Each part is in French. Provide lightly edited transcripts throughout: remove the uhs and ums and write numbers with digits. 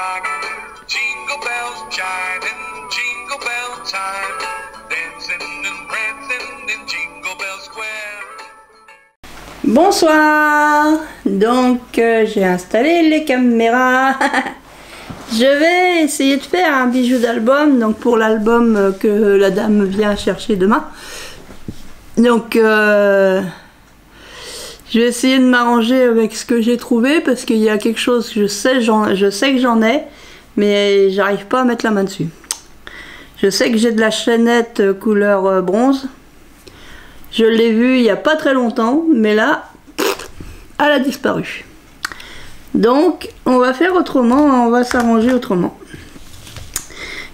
rock. Jingle bells chiming, jingle bell time, dancing and prancing in Jingle Bell Square. Bonsoir. Donc j'ai installé les caméras. Je vais essayer de faire un bijou d'album, donc pour l'album que la dame vient chercher demain. Donc je vais essayer de m'arranger avec ce que j'ai trouvé, parce qu'il y a quelque chose que je sais que j'en ai, mais j'arrive pas à mettre la main dessus. Je sais que j'ai de la chaînette couleur bronze. Je l'ai vue il n'y a pas très longtemps, mais là, elle a disparu. Donc, on va faire autrement, on va s'arranger autrement.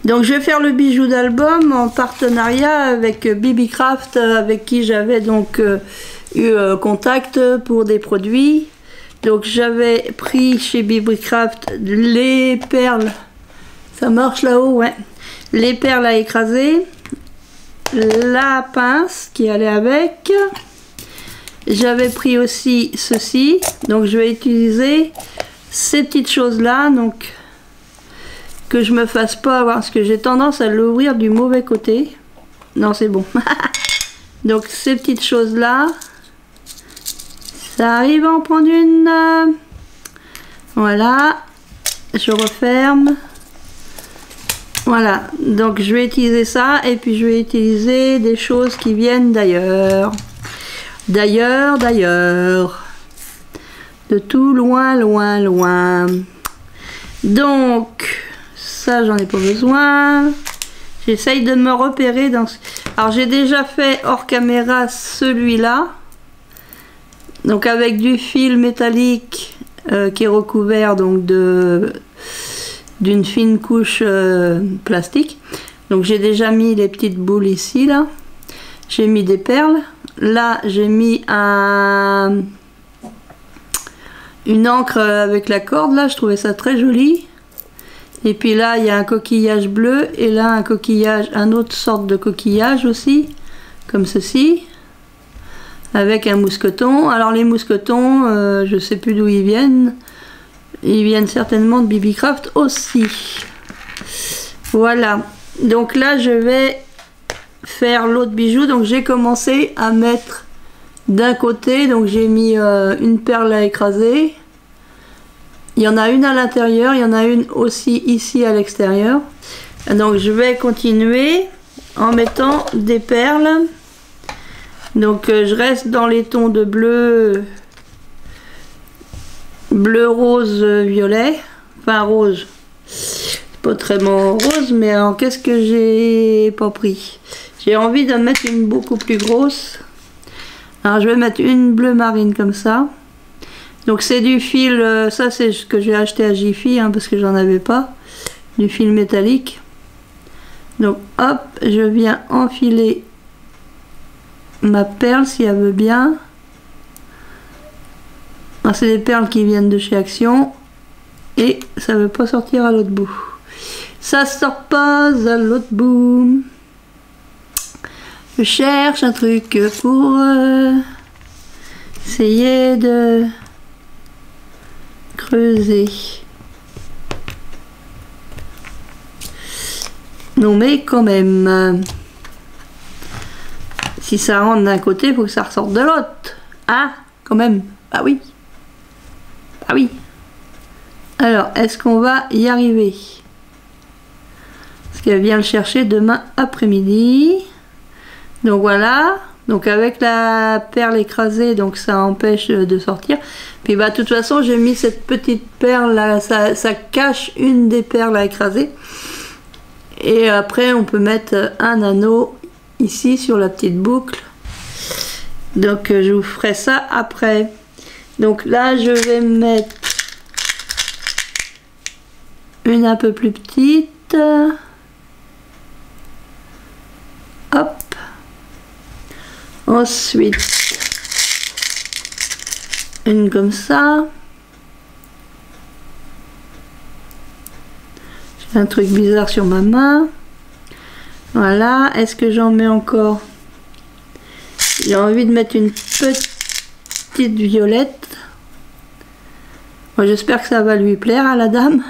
Donc, je vais faire le bijou d'album en partenariat avec BBCraft, avec qui j'avais donc eu contact pour des produits. Donc, j'avais pris chez BBCraft les perles. Ça marche là-haut, ouais. Les perles à écraser. La pince qui allait avec. J'avais pris aussi ceci, donc je vais utiliser ces petites choses là, donc que je me fasse pas avoir, parce que j'ai tendance à l'ouvrir du mauvais côté. Non, c'est bon. Donc ces petites choses là, ça arrive à en prendre une. Voilà, je referme. Voilà, donc je vais utiliser ça, et puis je vais utiliser des choses qui viennent d'ailleurs. D'ailleurs, de tout loin, loin, loin. Donc, ça j'en ai pas besoin. J'essaye de me repérer dans... Alors j'ai déjà fait hors caméra celui-là. Donc avec du fil métallique qui est recouvert donc d'une fine couche plastique. Donc j'ai déjà mis les petites boules ici là. J'ai mis des perles. Là, j'ai mis une encre avec la corde, là, je trouvais ça très joli. Et puis là, il y a un coquillage bleu, et là, un coquillage, un autre sorte de coquillage aussi, comme ceci, avec un mousqueton. Alors, les mousquetons, je sais plus d'où ils viennent certainement de BBCraft aussi. Voilà. Donc là, je vais faire l'autre bijou. Donc j'ai commencé à mettre d'un côté, donc j'ai mis une perle à écraser. Il y en a une à l'intérieur, il y en a une aussi ici à l'extérieur. Donc je vais continuer en mettant des perles. Donc je reste dans les tons de bleu, rose, violet, enfin rose. Pas très bon rose, mais alors qu'est-ce que j'ai pas pris? J'ai envie d'en mettre une beaucoup plus grosse. Alors je vais mettre une bleu marine comme ça. Donc c'est du fil, ça c'est ce que j'ai acheté à Jiffy, hein, parce que j'en avais pas. Du fil métallique. Donc hop, je viens enfiler ma perle si elle veut bien. C'est des perles qui viennent de chez Action. Et ça veut pas sortir à l'autre bout. Ça sort pas à l'autre bout. Je cherche un truc pour essayer de creuser. Non mais quand même, si ça rentre d'un côté, il faut que ça ressorte de l'autre. Ah, quand même. Ah oui. Ah oui. Alors, est-ce qu'on va y arriver? Parce qu'elle vient le chercher demain après-midi. Donc voilà, donc avec la perle écrasée, donc ça empêche de sortir. Puis bah de toute façon j'ai mis cette petite perle là, ça cache une des perles à écraser. Et après on peut mettre un anneau ici sur la petite boucle. Donc je vous ferai ça après. Donc là je vais mettre une un peu plus petite. Hop. Ensuite, une comme ça. J'ai un truc bizarre sur ma main. Voilà. Est-ce que j'en mets encore? J'ai envie de mettre une petite violette. Moi, j'espère que ça va lui plaire à la dame.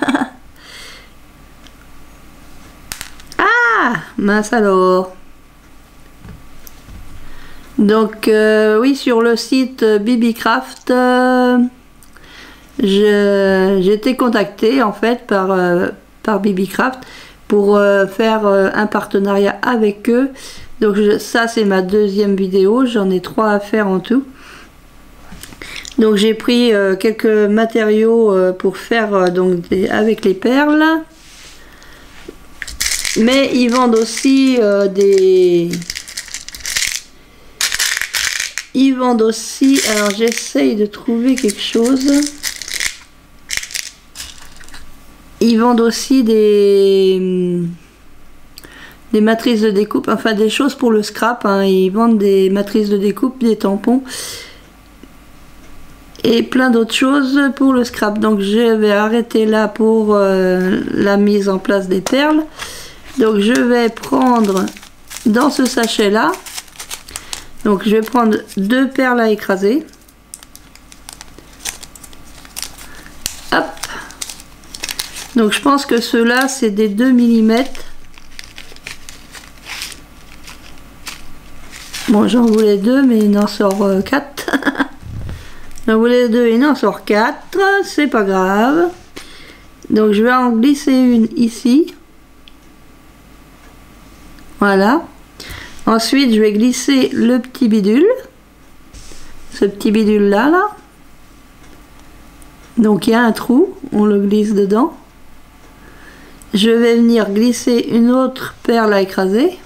mince alors. Donc oui, sur le site BBcraft, j'ai été contactée en fait par BBcraft pour faire un partenariat avec eux. Donc ça c'est ma deuxième vidéo, j'en ai 3 à faire en tout. Donc j'ai pris quelques matériaux pour faire donc avec les perles. Mais ils vendent aussi Ils vendent aussi... Alors j'essaye de trouver quelque chose. Ils vendent aussi des matrices de découpe, enfin des choses pour le scrap. Hein. Ils vendent des matrices de découpe, des tampons. Et plein d'autres choses pour le scrap. Donc je vais arrêter là pour la mise en place des perles. Donc je vais prendre dans ce sachet là, donc je vais prendre 2 perles à écraser. Hop. Donc je pense que ceux-là c'est des 2 mm. Bon, j'en voulais 2 mais il en sort 4. J'en voulais 2 et il en sort 4, c'est pas grave. Donc je vais en glisser une ici. Voilà. Ensuite, je vais glisser le petit bidule. Ce petit bidule là, là. Donc il y a un trou, on le glisse dedans. Je vais venir glisser une autre perle à écraser.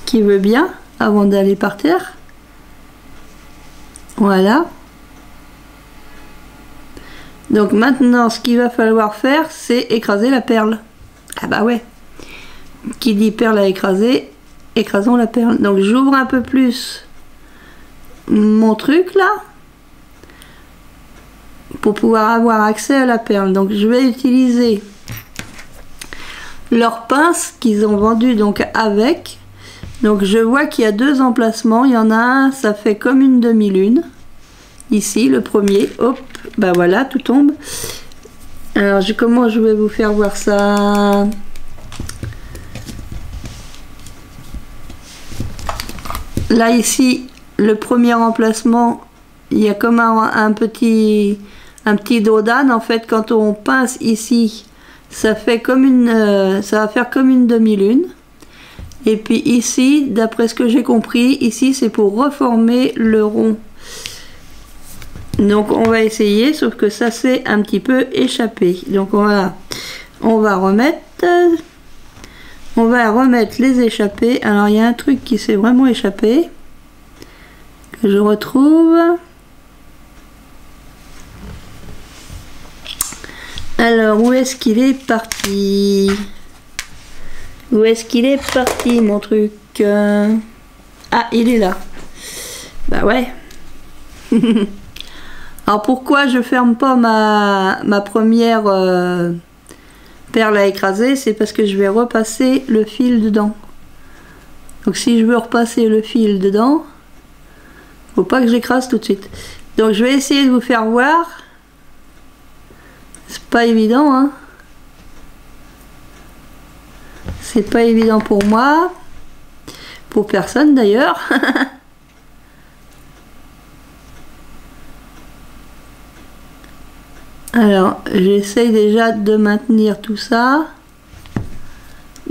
Qui veut bien, avant d'aller par terre. Voilà. Donc maintenant, ce qu'il va falloir faire, c'est écraser la perle. Ah bah ouais. Qui dit perle à écraser, écrasons la perle. Donc j'ouvre un peu plus mon truc là pour pouvoir avoir accès à la perle. Donc je vais utiliser leur pince qu'ils ont vendu donc avec. Donc je vois qu'il y a 2 emplacements. Il y en a un, ça fait comme une demi-lune. Ici, le premier. Hop, bah voilà, tout tombe. Alors comment je vais vous faire voir ça? Là ici, le premier emplacement, il y a comme un petit dos d'âne. En fait, quand on pince ici, ça fait comme ça va faire comme une demi-lune. Et puis ici, d'après ce que j'ai compris, ici c'est pour reformer le rond. Donc on va essayer, sauf que ça s'est un petit peu échappé. Donc on va remettre les échappés. Alors il y a un truc qui s'est vraiment échappé, que je retrouve. Alors où est-ce qu'il est parti? Où est-ce qu'il est parti mon truc? Ah, il est là. Bah ouais. Alors pourquoi je ferme pas ma première perle à écraser? C'est parce que je vais repasser le fil dedans. Donc si je veux repasser le fil dedans, faut pas que j'écrase tout de suite. Donc je vais essayer de vous faire voir. C'est pas évident, hein. C'est pas évident pour moi, pour personne d'ailleurs. Alors, j'essaye déjà de maintenir tout ça.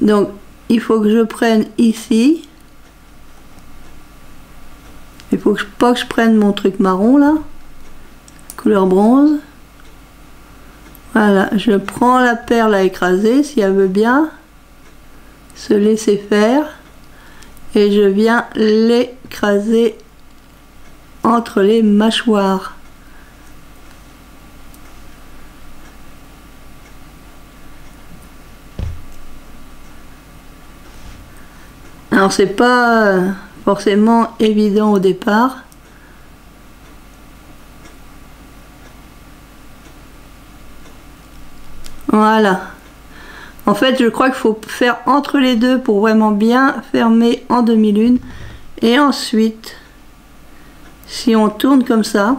Donc, il faut que je prenne ici. Il faut pas que je prenne mon truc marron là, couleur bronze. Voilà, je prends la perle à écraser si elle veut bien se laisser faire et je viens l'écraser entre les mâchoires. Alors c'est pas forcément évident au départ. Voilà. En fait, je crois qu'il faut faire entre les deux pour vraiment bien fermer en demi-lune. Et ensuite, si on tourne comme ça,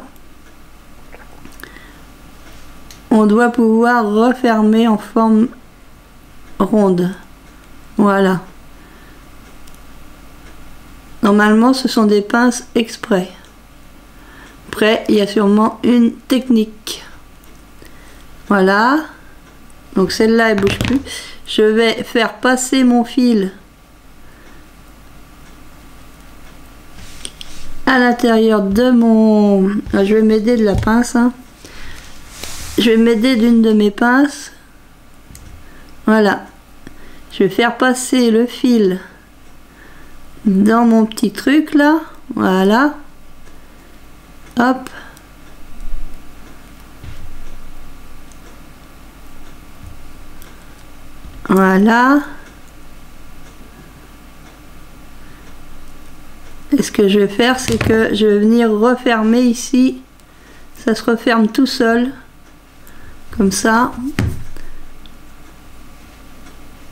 on doit pouvoir refermer en forme rondes. Voilà. Normalement, ce sont des pinces exprès. Après, il y a sûrement une technique. Voilà. Donc celle-là, elle bouge plus. Je vais faire passer mon fil à l'intérieur de mon... Je vais m'aider de la pince. Hein. Je vais m'aider d'une de mes pinces. Voilà. Je vais faire passer le fil dans mon petit truc là. Voilà. Hop. Voilà. Et ce que je vais faire, c'est que je vais venir refermer ici. Ça se referme tout seul. Comme ça.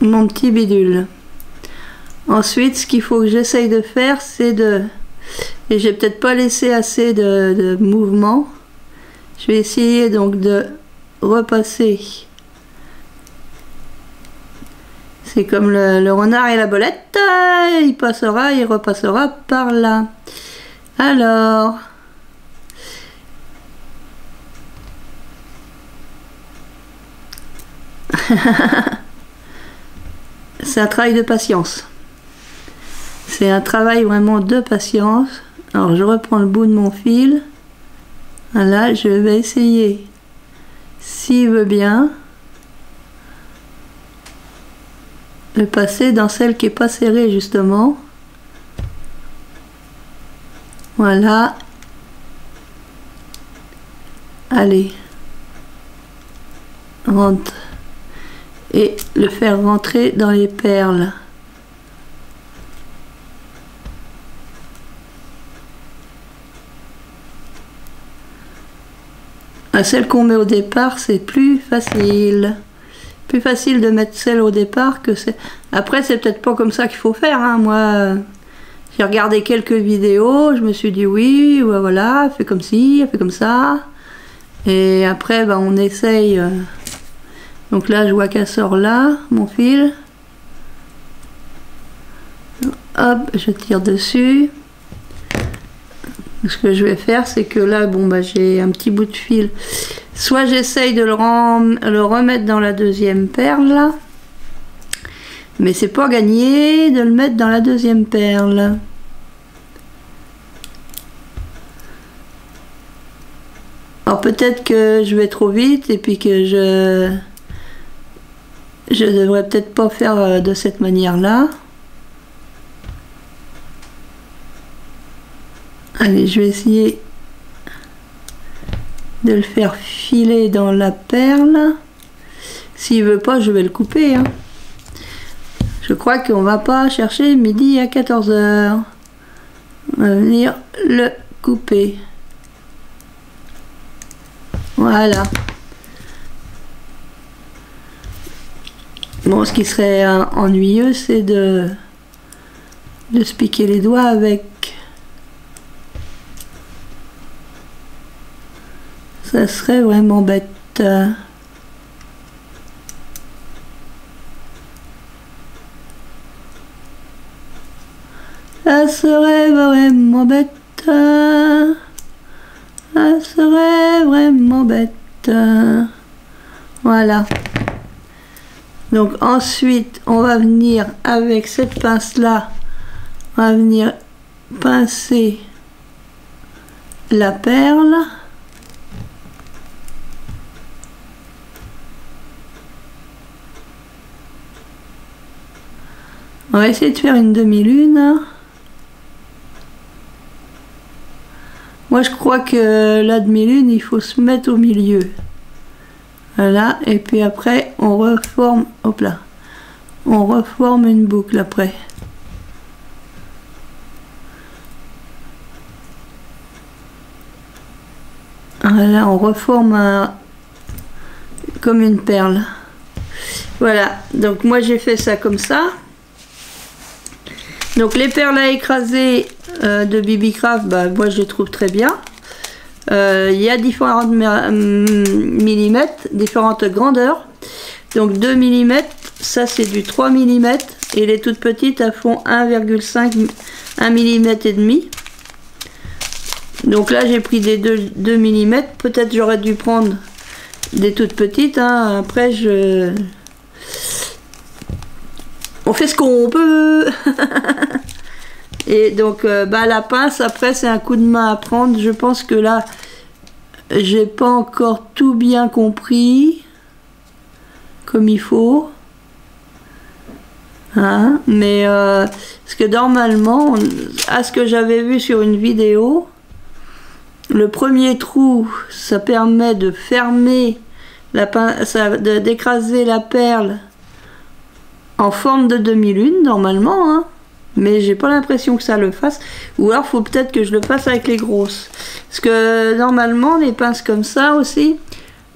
Mon petit bidule. Ensuite, ce qu'il faut que j'essaye de faire, c'est de... Et j'ai peut-être pas laissé assez de mouvement. Je vais essayer donc de repasser. C'est comme le renard et la bolette, il passera, il repassera par là. Alors, c'est un travail de patience. C'est un travail vraiment de patience. Alors, je reprends le bout de mon fil. Voilà, je vais essayer, s'il veut bien, de passer dans celle qui est pas serrée justement. Voilà. Allez. Rentre. Et le faire rentrer dans les perles. À celle qu'on met au départ, c'est plus facile. Plus facile de mettre celle au départ que c'est... Après, c'est peut-être pas comme ça qu'il faut faire. Hein. Moi, j'ai regardé quelques vidéos, je me suis dit oui, ouais, voilà, fait comme ci, fait comme ça. Et après, ben, on essaye. Donc là, je vois qu'elle sort là, mon fil. Hop, je tire dessus. Ce que je vais faire, c'est que là, bon, bah, j'ai un petit bout de fil. Soit j'essaye de le remettre dans la deuxième perle, là. Mais c'est pas gagné de le mettre dans la deuxième perle. Alors peut-être que je vais trop vite et puis que je devrais peut-être pas faire de cette manière-là. Allez, je vais essayer de le faire filer dans la perle. S'il veut pas, je vais le couper. Hein. Je crois qu'on va pas chercher midi à 14 h. On va venir le couper. Voilà. Bon, ce qui serait ennuyeux, c'est de se piquer les doigts avec. Ça serait vraiment bête. Ça serait vraiment bête. Ça serait vraiment bête. Voilà. Donc ensuite, on va venir avec cette pince-là, on va venir pincer la perle. On va essayer de faire une demi-lune. Moi, je crois que la demi-lune, il faut se mettre au milieu. Voilà, et puis après, on reforme, hop là, on reforme une boucle après. Voilà, on reforme comme une perle. Voilà, donc moi j'ai fait ça comme ça. Donc les perles à écraser de BB-Craft, bah, moi je les trouve très bien. Il y a différents millimètres, différentes grandeurs. Donc 2 mm, ça c'est du 3 mm. Et les toutes petites, elles font 1,5 1 mm et demi. Donc là j'ai pris des 2 mm. Peut-être j'aurais dû prendre des toutes petites. Hein. Après on fait ce qu'on peut. Et donc la pince, après c'est un coup de main à prendre. Je pense que là j'ai pas encore tout bien compris comme il faut. Hein, mais parce que normalement, à ce que j'avais vu sur une vidéo, le premier trou, ça permet de fermer la pince, d'écraser la perle en forme de demi-lune normalement, hein, mais j'ai pas l'impression que ça le fasse. Ou alors faut peut-être que je le fasse avec les grosses, parce que normalement les pinces comme ça aussi,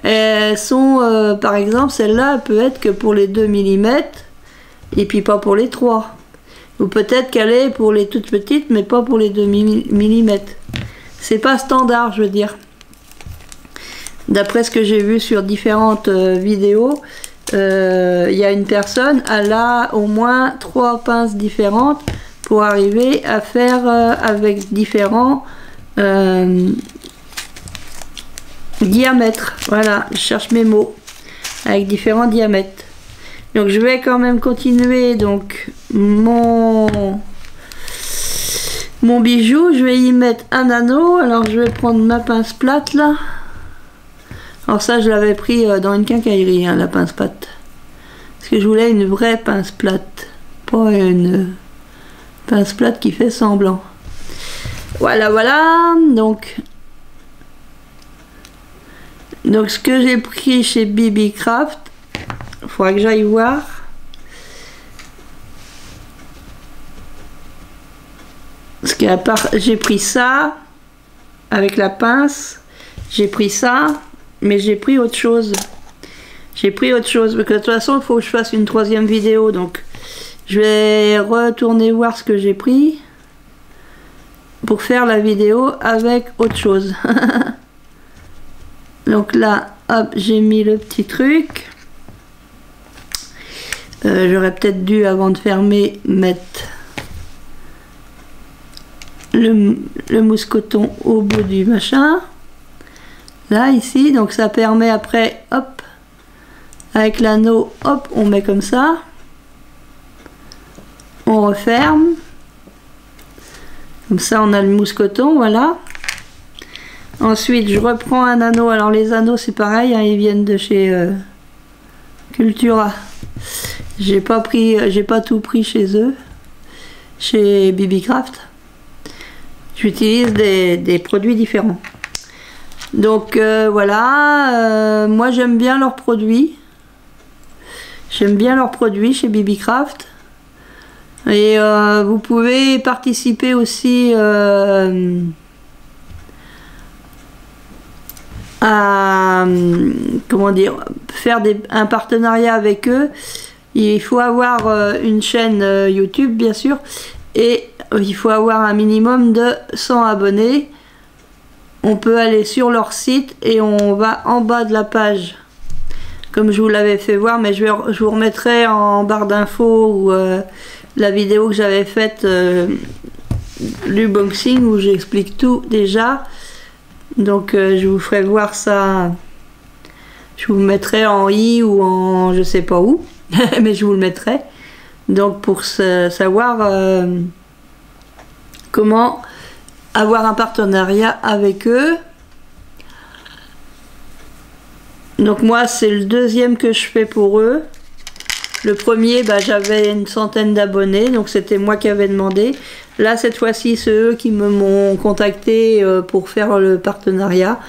elles sont, par exemple celle-là, elle peut être que pour les 2 mm. Et puis pas pour les 3. Ou peut-être qu'elle est pour les toutes petites, mais pas pour les 2 mm. C'est pas standard, je veux dire. D'après ce que j'ai vu sur différentes vidéos, il y a une personne, elle a au moins 3 pinces différentes pour arriver à faire avec différents diamètres. Voilà, je cherche mes mots. Avec différents diamètres. Donc je vais quand même continuer donc mon bijou. Je vais y mettre un anneau. Alors je vais prendre ma pince plate là. Alors ça je l'avais pris dans une quincaillerie, hein, la pince plate. Parce que je voulais une vraie pince plate. Pas une pince plate qui fait semblant. Voilà, voilà. Donc ce que j'ai pris chez BB Craft. Il faudra que j'aille voir. Parce qu'à part, j'ai pris ça avec la pince, j'ai pris ça, mais j'ai pris autre chose. J'ai pris autre chose, parce que de toute façon, il faut que je fasse une 3e vidéo, donc je vais retourner voir ce que j'ai pris pour faire la vidéo avec autre chose. Donc là, hop, j'ai mis le petit truc. J'aurais peut-être dû, avant de fermer, mettre le mousse-coton au bout du machin. Là, ici, donc ça permet après, hop, avec l'anneau, hop, on met comme ça. On referme. Comme ça, on a le mousse-coton, voilà. Ensuite, je reprends un anneau. Alors, les anneaux, c'est pareil, hein, ils viennent de chez Cultura. J'ai pas tout pris chez eux, chez BB Craft. J'utilise des produits différents. Donc voilà, moi j'aime bien leurs produits. J'aime bien leurs produits chez BB Craft. Et vous pouvez participer aussi à comment dire, faire un partenariat avec eux. Il faut avoir une chaîne YouTube bien sûr, et il faut avoir un minimum de 100 abonnés. On peut aller sur leur site et on va en bas de la page, comme je vous l'avais fait voir, mais je vous remettrai en barre d'infos ou la vidéo que j'avais faite, l'unboxing, où j'explique tout déjà. Donc je vous ferai voir ça, je vous mettrai en i ou en je sais pas où. Mais je vous le mettrai. Donc pour savoir comment avoir un partenariat avec eux. Donc moi c'est le 2e que je fais pour eux. Le premier, j'avais une centaine d'abonnés, donc c'était moi qui avais demandé. Là cette fois-ci c'est eux qui m'ont contacté pour faire le partenariat.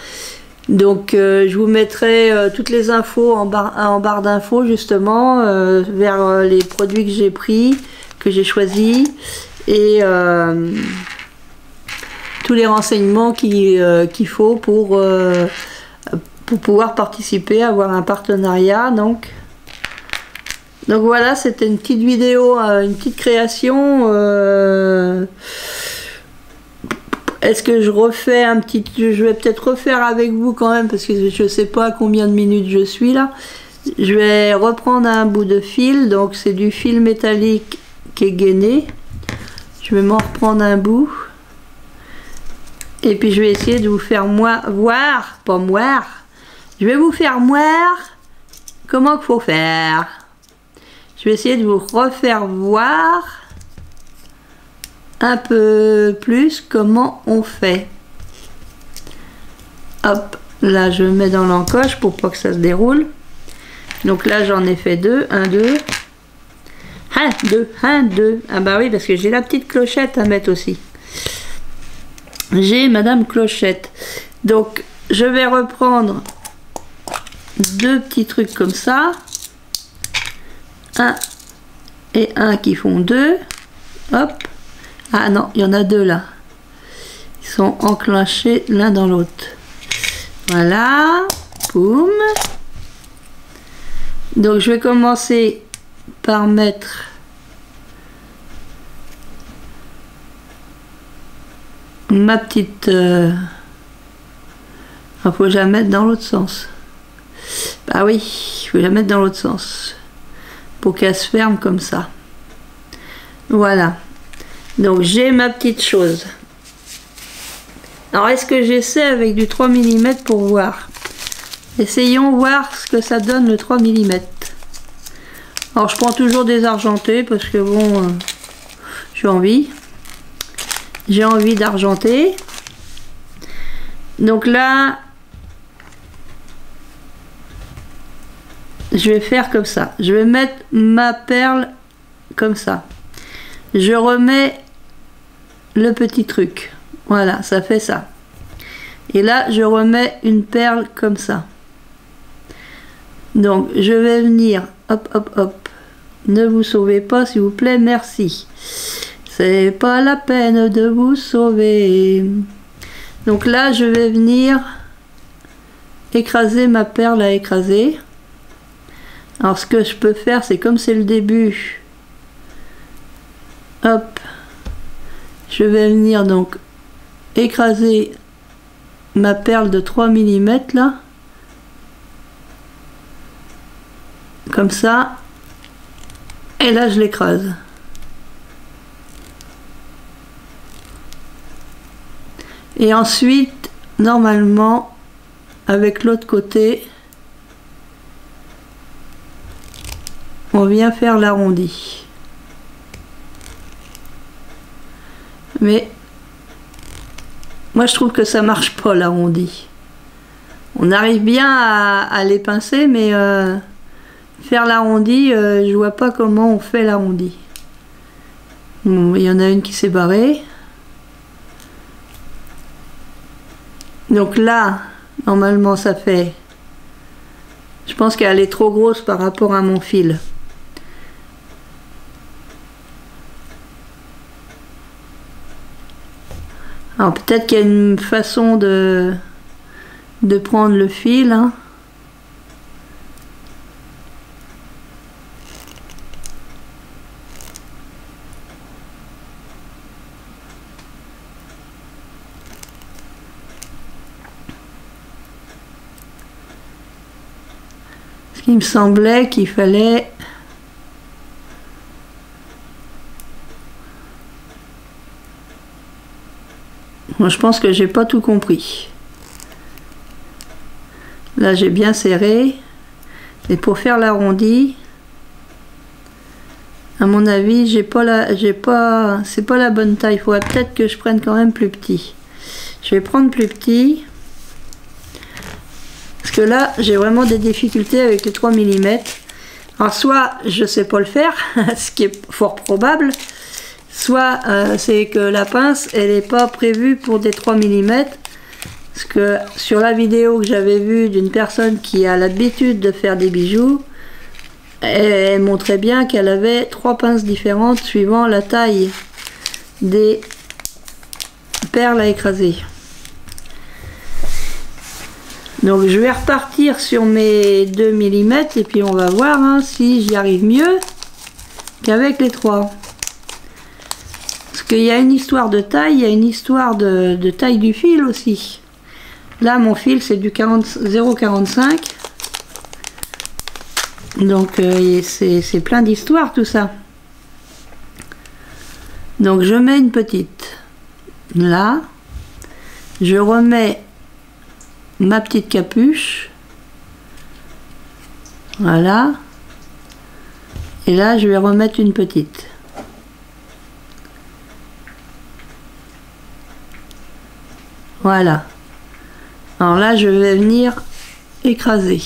Donc je vous mettrai toutes les infos en barre d'infos justement, vers les produits que j'ai pris, que j'ai choisis, et tous les renseignements qu'il faut pour pouvoir participer, avoir un partenariat. Donc voilà, c'était une petite vidéo, une petite création. Est-ce que je refais un petit... Je vais peut-être refaire avec vous quand même, parce que je sais pas à combien de minutes je suis là. Je vais reprendre un bout de fil, donc c'est du fil métallique qui est gainé. Je vais m'en reprendre un bout. Et puis je vais essayer de vous faire voir, pas voir. Je vais vous faire voir comment il faut faire. Je vais essayer de vous refaire voir un peu plus comment on fait. Hop, là je mets dans l'encoche pour pas que ça se déroule. Donc là j'en ai fait 2, 1, 2. 1, 2, 1, 2. Ah bah oui, parce que j'ai la petite clochette à mettre aussi. J'ai Madame Clochette. Donc je vais reprendre 2 petits trucs comme ça. 1 et 1 qui font 2. Hop. Ah non, il y en a 2 là. Ils sont enclenchés l'un dans l'autre. Voilà. Boum. Donc je vais commencer par mettre ma petite... Il faut que je la mette dans l'autre sens. Bah oui, il faut la mettre dans l'autre sens. Pour qu'elle se ferme comme ça. Voilà. Donc j'ai ma petite chose. Alors est-ce que j'essaie avec du 3 mm pour voir? Essayons voir ce que ça donne le 3 mm. Alors je prends toujours des argentés parce que bon, j'ai envie d'argenter. Donc là, je vais faire comme ça. Je vais mettre ma perle comme ça. Je remets le petit truc. Voilà, ça fait ça. Et là, je remets une perle comme ça. Donc, je vais venir, hop, hop, hop. Ne vous sauvez pas, s'il vous plaît, merci. C'est pas la peine de vous sauver. Donc là, je vais venir écraser ma perle à écraser. Alors, ce que je peux faire, c'est comme c'est le début. Hop. Je vais venir donc écraser ma perle de 3 mm là. Comme ça. Et là, je l'écrase. Et ensuite, normalement, avec l'autre côté, on vient faire l'arrondi. Mais moi, je trouve que ça marche pas l'arrondi. On arrive bien à les pincer, mais faire l'arrondi, je vois pas comment on fait l'arrondi. Bon, il y en a une qui s'est barrée. Donc là, normalement, ça fait... Je pense qu'elle est trop grosse par rapport à mon fil. Alors peut-être qu'il y a une façon de prendre le fil. Hein. Il me semblait qu'il fallait moi je pense que j'ai pas tout compris. Là j'ai bien serré et pour faire l'arrondi à mon avis c'est pas la bonne taille. Il faudrait peut-être que je prenne quand même plus petit. Je vais prendre plus petit. Parce que là, j'ai vraiment des difficultés avec les 3 mm. Alors, soit je sais pas le faire, ce qui est fort probable, soit c'est que la pince, elle n'est pas prévue pour des 3 mm. Parce que sur la vidéo que j'avais vue d'une personne qui a l'habitude de faire des bijoux, elle montrait bien qu'elle avait 3 pinces différentes suivant la taille des perles à écraser. Donc je vais repartir sur mes 2 mm et puis on va voir hein, si j'y arrive mieux qu'avec les 3. Parce qu'il y a une histoire de taille, il y a une histoire de taille du fil aussi. Là mon fil c'est du 0,45. Donc c'est plein d'histoires tout ça. Donc je mets une petite là, je remets ma petite capuche, voilà, et là je vais remettre une petite. Voilà. Alors là je vais venir écraser.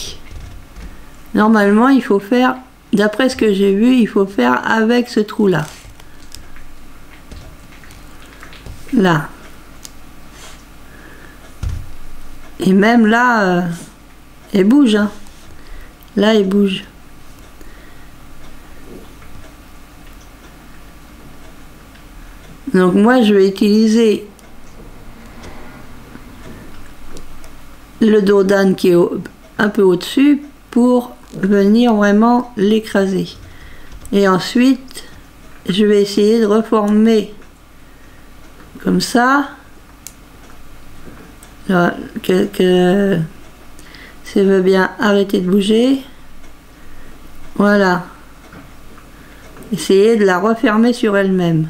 Normalement il faut faire, d'après ce que j'ai vu, il faut faire avec ce trou là. Là. Et même là, elle bouge. Hein. Là, elle bouge. Donc moi, je vais utiliser le dos d'âne qui est un peu au-dessus pour venir vraiment l'écraser. Et ensuite, je vais essayer de reformer comme ça. Là, que ça veut bien arrêter de bouger. Voilà. Essayez de la refermer sur elle-même.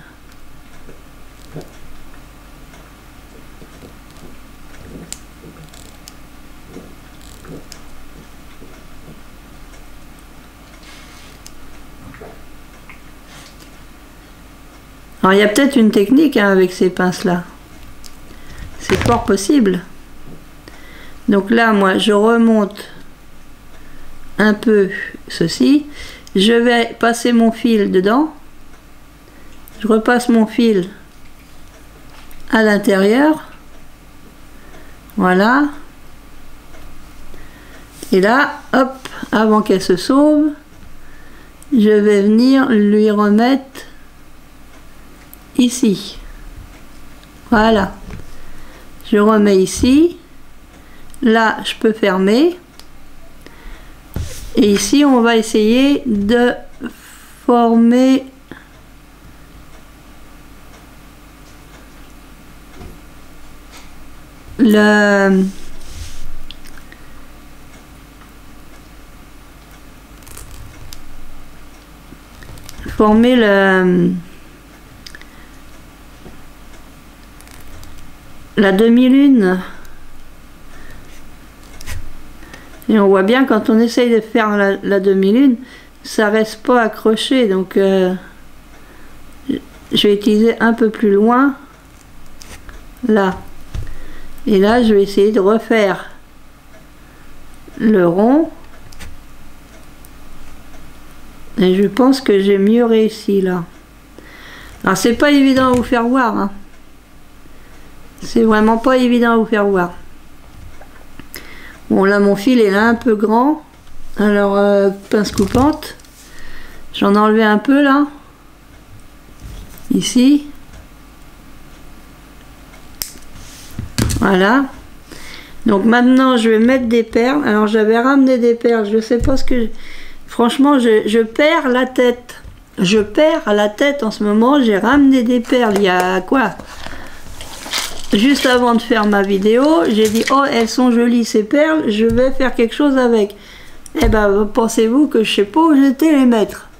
Alors il y a peut-être une technique hein, avec ces pinces-là. C'est fort possible. Donc là, moi, je remonte un peu ceci. Je vais passer mon fil dedans. Je repasse mon fil à l'intérieur. Voilà. Et là, hop, avant qu'elle se sauve, je vais venir lui remettre ici. Voilà. Je remets ici. Là, je peux fermer. Et ici, on va essayer de former le la demi-lune. Et on voit bien quand on essaye de faire la demi-lune, ça reste pas accroché. Donc je vais utiliser un peu plus loin. Là. Et là, je vais essayer de refaire le rond. Et je pense que j'ai mieux réussi là. Alors c'est pas évident à vous faire voir. Hein. C'est vraiment pas évident à vous faire voir. Bon là mon fil est là un peu grand. Alors pince coupante. J'en ai enlevé un peu là. Ici. Voilà. Donc maintenant je vais mettre des perles. Alors j'avais ramené des perles. Je sais pas ce que... Franchement je perds la tête. Je perds la tête en ce moment. J'ai ramené des perles. Il y a quoi? Juste avant de faire ma vidéo, j'ai dit oh elles sont jolies ces perles, je vais faire quelque chose avec. Eh ben pensez-vous que je sais pas où j'étais les mettre.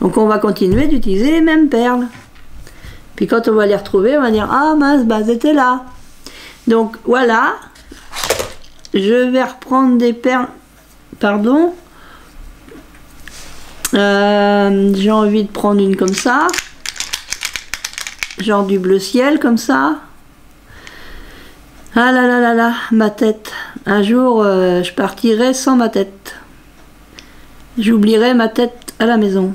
Donc on va continuer d'utiliser les mêmes perles. Puis quand on va les retrouver, on va dire ah mince, bah c'était là. Donc voilà, je vais reprendre des perles. Pardon. J'ai envie de prendre une comme ça. Genre du bleu ciel comme ça. Ah là là là là, ma tête. Un jour, je partirai sans ma tête. J'oublierai ma tête à la maison.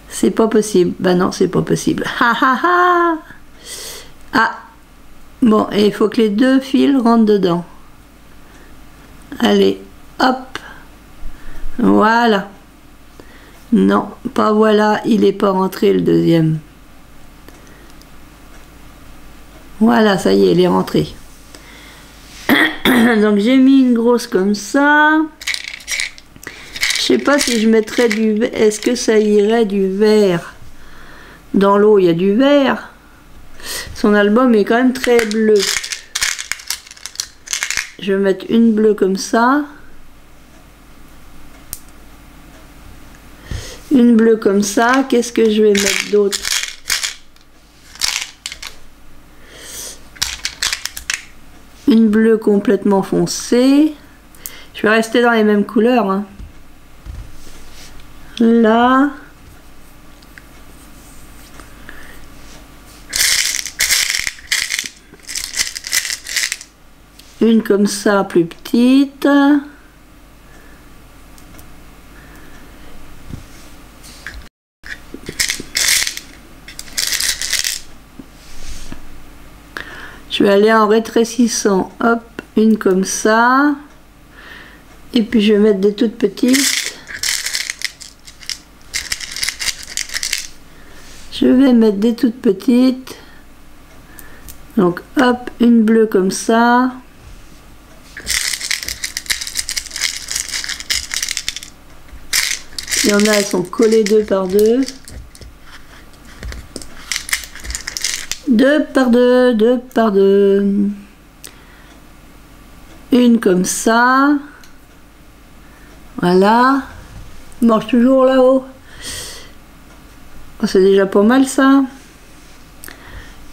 C'est pas possible. Bah non, c'est pas possible. Ha ha ha. Ah. Bon, et il faut que les deux fils rentrent dedans. Allez, hop. Voilà. Non, pas voilà, il est pas rentré le deuxième. Voilà, ça y est, elle est rentrée. Donc j'ai mis une grosse comme ça. Je sais pas si je mettrais du... Est-ce que ça irait du vert? Dans l'eau, il y a du vert. Son album est quand même très bleu. Je vais mettre une bleue comme ça. Une bleue comme ça. Qu'est-ce que je vais mettre d'autre? Une bleue complètement foncée. Je vais rester dans les mêmes couleurs, hein. Là. Une comme ça, plus petite. Je vais aller en rétrécissant. Hop, une comme ça. Et puis je vais mettre des toutes petites. Je vais mettre des toutes petites. Donc hop, une bleue comme ça. Il y en a, elles sont collées 2 par 2. 2 par 2, 2 par 2. Une comme ça. Voilà. Il marche toujours là-haut. Oh, c'est déjà pas mal ça.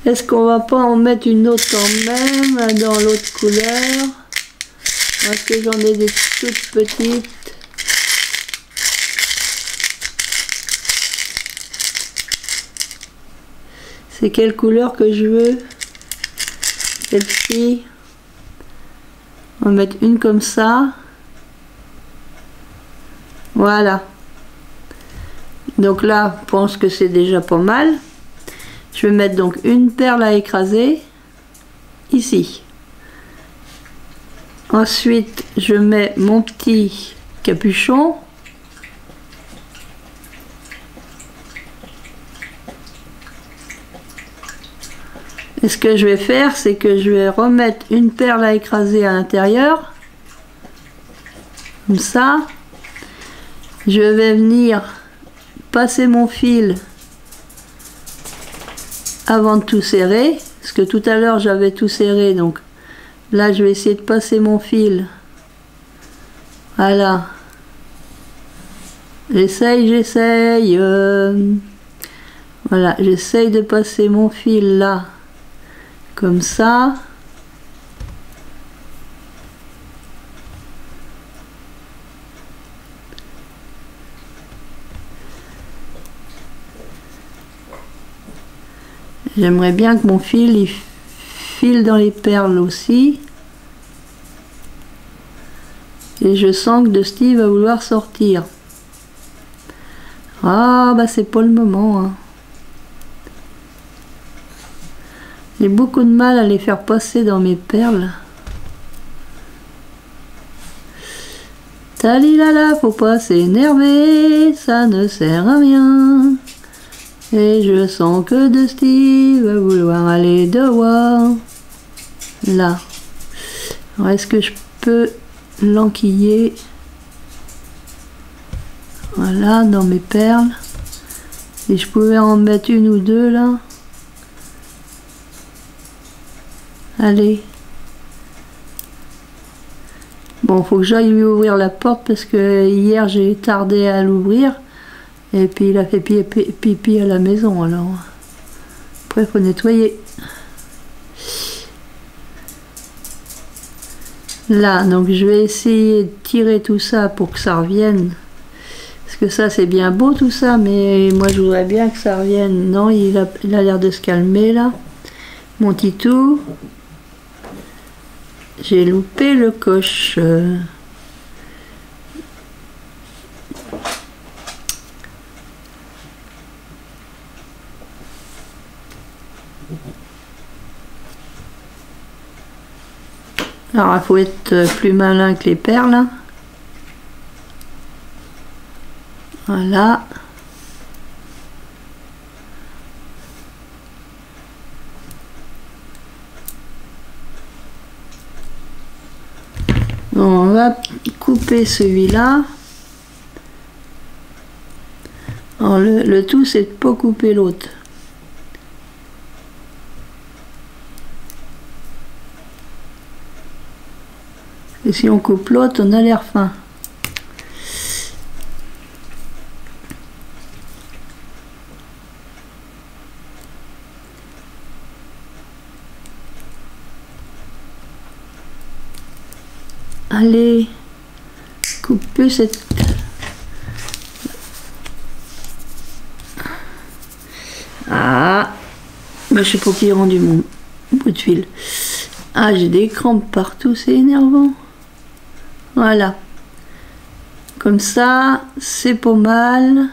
Est-ce qu'on va pas en mettre une autre quand même dans l'autre couleur? Est-ce que j'en ai des toutes petites? C'est quelle couleur que je veux? Celle-ci. On va mettre une comme ça. Voilà. Donc là, je pense que c'est déjà pas mal. Je vais mettre donc une perle à écraser ici. Ensuite, je mets mon petit capuchon. Et ce que je vais faire, c'est que je vais remettre une perle à écraser à l'intérieur. Comme ça. Je vais venir passer mon fil avant de tout serrer. Parce que tout à l'heure, j'avais tout serré. Donc là, je vais essayer de passer mon fil. Voilà. J'essaye. Voilà, j'essaye de passer mon fil là. Comme ça. J'aimerais bien que mon fil il file dans les perles aussi. Et je sens que Dusty va vouloir sortir. Ah bah c'est pas le moment, hein. J'ai beaucoup de mal à les faire passer dans mes perles. Talilala, faut pas s'énerver, ça ne sert à rien. Et je sens que Dusty va vouloir aller dehors. Là. Alors est-ce que je peux l'enquiller? Voilà, dans mes perles. Et je pouvais en mettre une ou deux là. Allez. Bon, faut que j'aille lui ouvrir la porte parce que hier j'ai tardé à l'ouvrir. Et puis il a fait pipi à la maison alors. Après il faut nettoyer. Là, donc je vais essayer de tirer tout ça pour que ça revienne. Parce que ça c'est bien beau tout ça, mais moi je voudrais bien que ça revienne. Non, il a l'air de se calmer là. Mon titou. J'ai loupé le coche. Alors il faut être plus malin que les perles. Voilà. Bon, on va couper celui-là. Alors le tout c'est de pas couper l'autre. Et si on coupe l'autre, on a l'air fin. aller couper cette... Ah, mais je sais pas qui est rendu mon bout de fil. Ah, j'ai des crampes partout, c'est énervant. Voilà. Comme ça, c'est pas mal.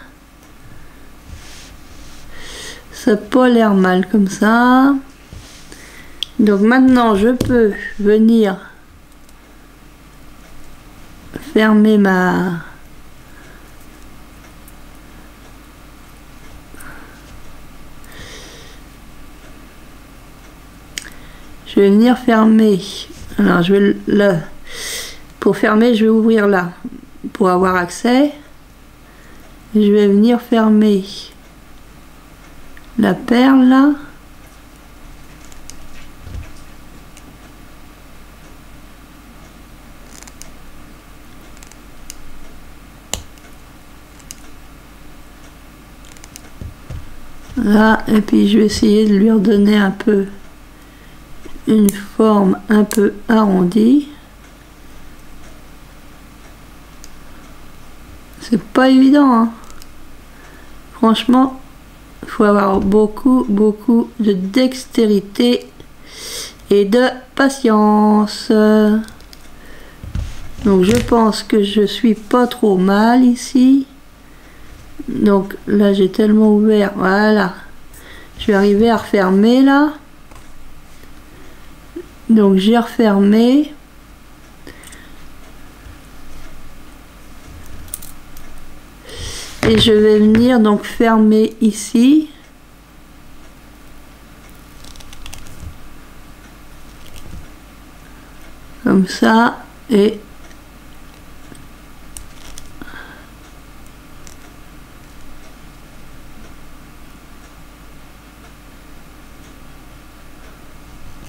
Ça n'a pas l'air mal comme ça. Donc maintenant, je peux venir fermer ma... Je vais venir fermer. Alors, je vais là. Pour fermer, je vais ouvrir là. Pour avoir accès. Je vais venir fermer la perle là. Là, et puis je vais essayer de lui redonner un peu une forme un peu arrondie. C'est pas évident, hein. Franchement, il faut avoir beaucoup de dextérité et de patience. Donc je pense que je suis pas trop mal ici. Donc là j'ai tellement ouvert, voilà. Je vais arriver à refermer là. Donc j'ai refermé. Et je vais venir donc fermer ici. Comme ça. Et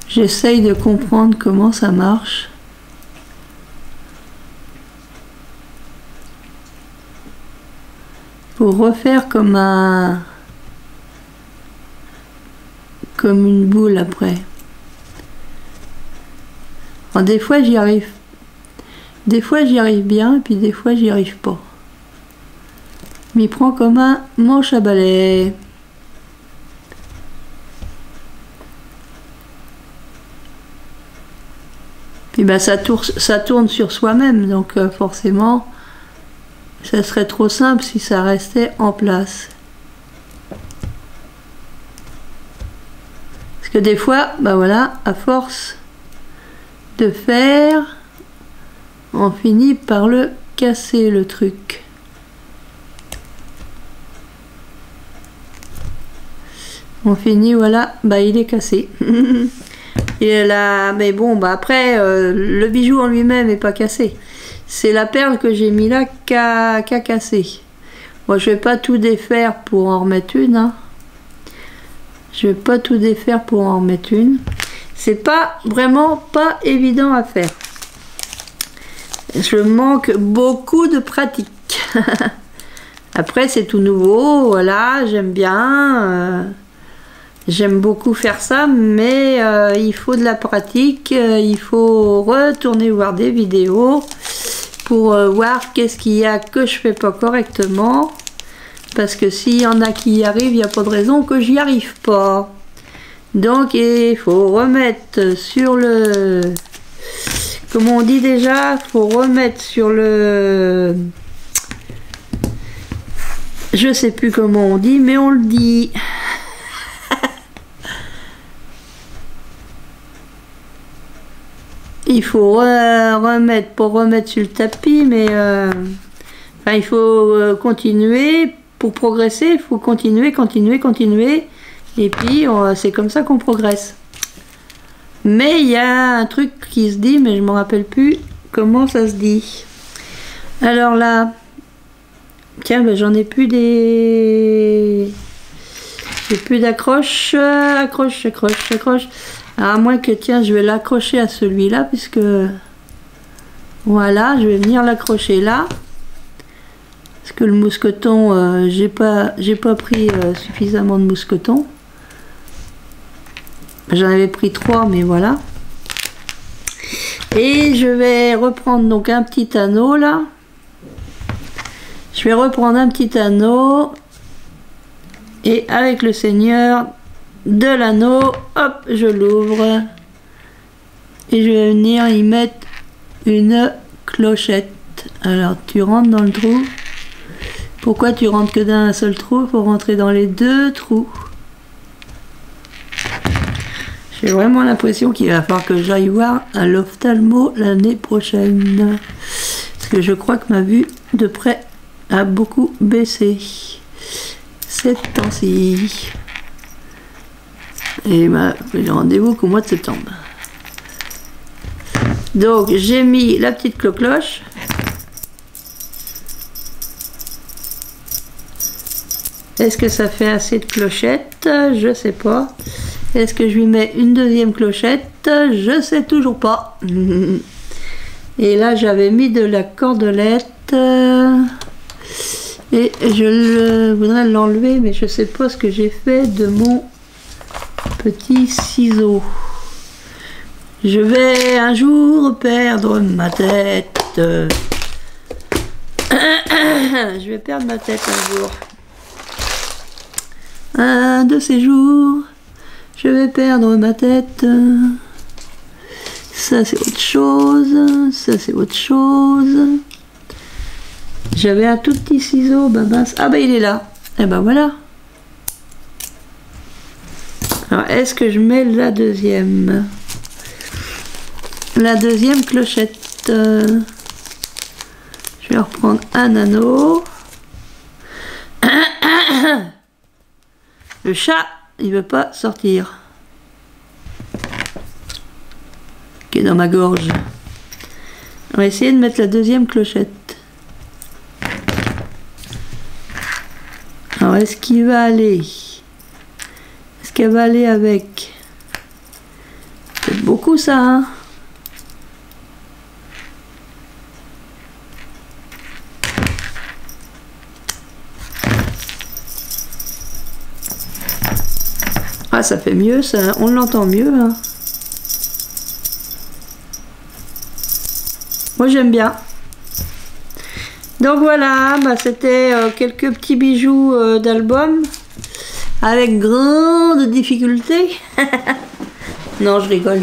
j'essaye de comprendre comment ça marche. Pour refaire comme une boule après. Alors, des fois j'y arrive. Des fois j'y arrive bien, et puis des fois j'y arrive pas. M'y prend comme un manche à balai. Puis bah, ça tourne sur soi-même, donc forcément, ça serait trop simple si ça restait en place. Parce que des fois, bah voilà, à force de faire, on finit par le casser le truc. On finit, voilà, bah il est cassé. Et là, mais bon, bah après, le bijou en lui-même n'est pas cassé. C'est la perle que j'ai mis là qui a cassé. Moi, je vais pas tout défaire pour en remettre une. Hein. Je vais pas tout défaire pour en remettre une. C'est pas vraiment pas évident à faire. Je manque beaucoup de pratique. Après, c'est tout nouveau. Voilà, j'aime bien. J'aime beaucoup faire ça, mais il faut de la pratique, il faut retourner voir des vidéos pour voir qu'est-ce qu'il y a que je fais pas correctement, parce que s'il y en a qui y arrivent, il n'y a pas de raison que j'y arrive pas. Donc il faut remettre sur le... Comment on dit déjà? Il faut remettre sur le... Je sais plus comment on dit, mais on le dit. Il faut remettre, pour remettre sur le tapis, mais enfin, il faut continuer, pour progresser, il faut continuer, et puis c'est comme ça qu'on progresse. Mais il y a un truc qui se dit, mais je ne me rappelle plus comment ça se dit. Alors là, tiens, ben, j'en ai plus des... J'ai plus d'accroche, accroche. À moins que, tiens, je vais l'accrocher à celui-là, puisque voilà, je vais venir l'accrocher là. Parce que le mousqueton, j'ai pas pris suffisamment de mousqueton. J'en avais pris 3, mais voilà. Et je vais reprendre donc un petit anneau là. Je vais reprendre un petit anneau. Et avec le seigneur de l'anneau, hop, je l'ouvre. Et je vais venir y mettre une clochette. Alors tu rentres dans le trou. Pourquoi tu rentres que d'un seul trou? Il faut rentrer dans les deux trous. J'ai vraiment l'impression qu'il va falloir que j'aille voir un ophtalmo l'année prochaine. Parce que je crois que ma vue de près a beaucoup baissé ces temps-ci. Et j'ai rendez-vous qu'au mois de septembre. Donc j'ai mis la petite cloche. Est-ce que ça fait assez de clochettes? Je sais pas. Est-ce que je lui mets une deuxième clochette? Je sais toujours pas. Et là j'avais mis de la cordelette. Et je voudrais l'enlever, mais je sais pas ce que j'ai fait de mon petit ciseau. Je vais un jour perdre ma tête. Je vais perdre ma tête un jour. Un de ces jours, je vais perdre ma tête. Ça c'est autre chose. Ça c'est autre chose. J'avais un tout petit ciseau, ben mince. Ah ben il est là. Et ben voilà. Alors est-ce que je mets la deuxième? La deuxième clochette. Je vais reprendre un anneau. Le chat, il veut pas sortir. Qui est dans ma gorge. On va essayer de mettre la deuxième clochette. Alors est-ce qu'il va aller? Est-ce qu'elle va aller avec? C'est beaucoup ça, hein? Ah, ça fait mieux, ça. On l'entend mieux. Hein. Moi, j'aime bien. Donc voilà, bah, c'était quelques petits bijoux d'album avec grande difficulté. Non, je rigole.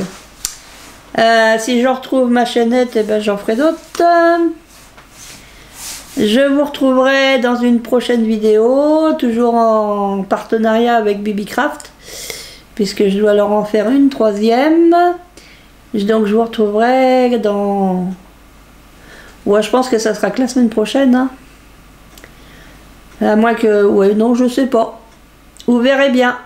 Si je retrouve ma chaînette, eh ben, j'en ferai d'autres. Je vous retrouverai dans une prochaine vidéo, toujours en partenariat avec BBCraft, puisque je dois leur en faire une troisième. Donc je vous retrouverai dans... Ouais, je pense que ça sera que la semaine prochaine. Hein. À moins que... Ouais, non, je sais pas. Vous verrez bien.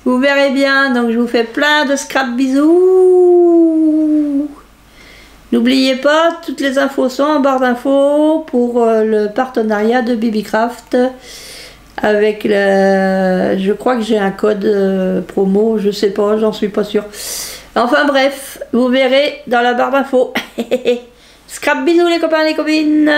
Vous verrez bien. Donc je vous fais plein de scrap bisous. N'oubliez pas, toutes les infos sont en barre d'infos pour le partenariat de BBCraft. Avec le... Je crois que j'ai un code promo, je sais pas, j'en suis pas sûre. Enfin bref, vous verrez dans la barre d'infos. Scrap bisous les copains et les copines.